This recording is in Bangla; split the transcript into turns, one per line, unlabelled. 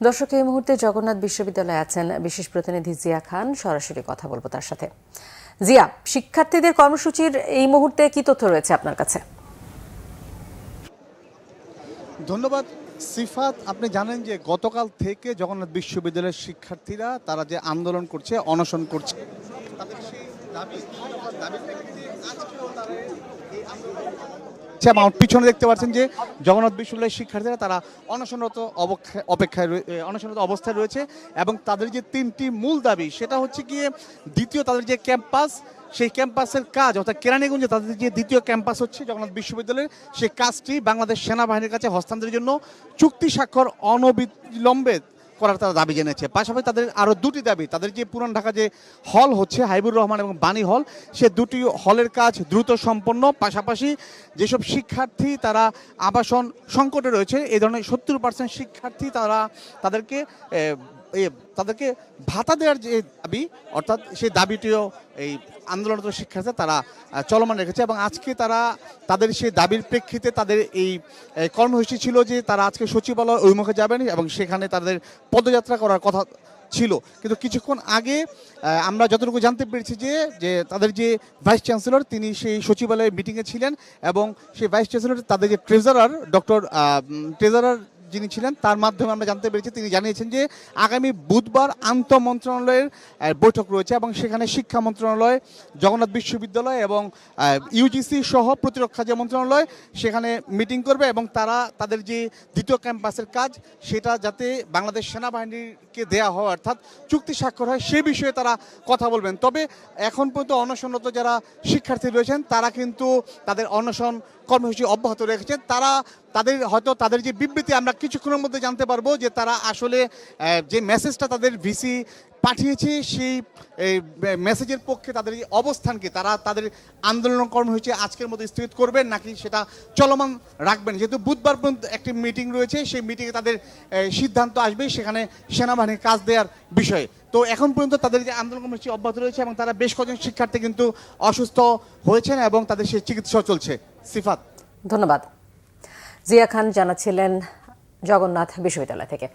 দর্শক, এই মুহূর্তে জগন্নাথ বিশ্ববিদ্যালয়ে আছেন বিশেষ প্রতিনিধি জিয়া খান। সরাসরি কথা বলবো তার সাথে। জিয়া, শিক্ষার্থীদের কর্মসূচির এই মুহূর্তে কি তথ্য রয়েছে আপনার কাছে?
ধন্যবাদ সিফাত। আপনি জানেন যে গতকাল থেকে জগন্নাথ বিশ্ববিদ্যালয়ের শিক্ষার্থীরা তারা যে আন্দোলন করছে, অনশন করছে, তাদের সেই দাবির প্রেক্ষিতে আজকেও তারা এই আন্দোলন আমার পিছনে দেখতে পাচ্ছেন যে জগন্নাথ বিশ্ববিদ্যালয়ের শিক্ষার্থীরা তারা অনশনরত অনশনরত অবস্থায় রয়েছে এবং তাদের যে তিনটি মূল দাবি সেটা হচ্ছে গিয়ে দ্বিতীয় তাদের যে ক্যাম্পাস, সেই ক্যাম্পাসের কাজ অর্থাৎ কেরানীগঞ্জে তাদের যে দ্বিতীয় ক্যাম্পাস হচ্ছে জগন্নাথ বিশ্ববিদ্যালয়ের, সেই কাজটি বাংলাদেশ সেনাবাহিনীর কাছে হস্তান্তরের জন্য চুক্তি স্বাক্ষর অনবিলম্বে করার তারা দাবি জেনেছে। পাশাপাশি তাদের আরও দুটি দাবি, তাদের যে পুরান ঢাকা যে হল হচ্ছে হাবিবুর রহমান এবং বাণী হল, সে দুটি হলের কাজ দ্রুত সম্পন্ন। পাশাপাশি যেসব শিক্ষার্থী তারা আবাসন সংকটে রয়েছে, এই ধরনের 70% শিক্ষার্থী তাদেরকে ভাতা দেওয়ার যে দাবি, অর্থাৎ সেই দাবিটিও এই আন্দোলনরত শিক্ষার্থীরা তারা চলমান রেখেছে। এবং আজকে তারা তাদের সেই দাবির প্রেক্ষিতে তাদের এই কর্মসূচি ছিল যে তারা আজকে সচিবালয় অভিমুখে যাবেন এবং সেখানে তাদের পদযাত্রা করার কথা ছিল। কিন্তু কিছুক্ষণ আগে আমরা যতটুকু জানতে পেরেছি যে তাদের যে ভাইস চ্যান্সেলর তিনি সেই সচিবালয়ে মিটিংয়ে ছিলেন এবং সেই ভাইস চ্যান্সেলর তাদের যে ট্রেজারার যিনি ছিলেন তার মাধ্যমে আমরা জানতে পেরেছি, তিনি জানিয়েছেন যে আগামী বুধবার আন্তঃ মন্ত্রণালয়ের বৈঠক রয়েছে এবং সেখানে শিক্ষা মন্ত্রণালয়, জগন্নাথ বিশ্ববিদ্যালয় এবং ইউজিসি সহ প্রতিরক্ষা যে মন্ত্রণালয় সেখানে মিটিং করবে এবং তারা তাদের যে দ্বিতীয় ক্যাম্পাসের কাজ সেটা যাতে বাংলাদেশ সেনাবাহিনীকে দেয়া হয় অর্থাৎ চুক্তি স্বাক্ষর হয় সে বিষয়ে তারা কথা বলবেন। তবে এখন পর্যন্ত অনশনরত যারা শিক্ষার্থী রয়েছেন তারা কিন্তু তাদের অনশন কর্মসূচি অব্যাহত রেখেছেন। তাদের যে বিবৃতি আমরা কিছুক্ষণের মধ্যে জানতে পারবো যে তারা আসলে যে মেসেজটা তাদের ভিসি পাঠিয়েছে সেই মেসেজের পক্ষে তাদের যে অবস্থানকে তারা তাদের আন্দোলন কর্মসূচি আজকের মধ্যে স্থগিত করবেন নাকি সেটা চলমান রাখবেন। যেহেতু বুধবার পর্যন্ত একটি মিটিং রয়েছে, সেই মিটিংয়ে তাদের সিদ্ধান্ত আসবে সেখানে সেনাবাহিনীর কাজ দেওয়ার বিষয়ে। তো এখন পর্যন্ত তাদের যে আন্দোলন কর্মসূচি অব্যাহত রয়েছে এবং তারা বেশ কয়েকজন শিক্ষার্থী কিন্তু অসুস্থ হয়েছেন এবং তাদের সেই চিকিৎসা চলছে। সিফাত,
ধন্যবাদ। জিয়া খান জানাচ্ছিলেন জগন্নাথ বিশ্ববিদ্যালয় থেকে।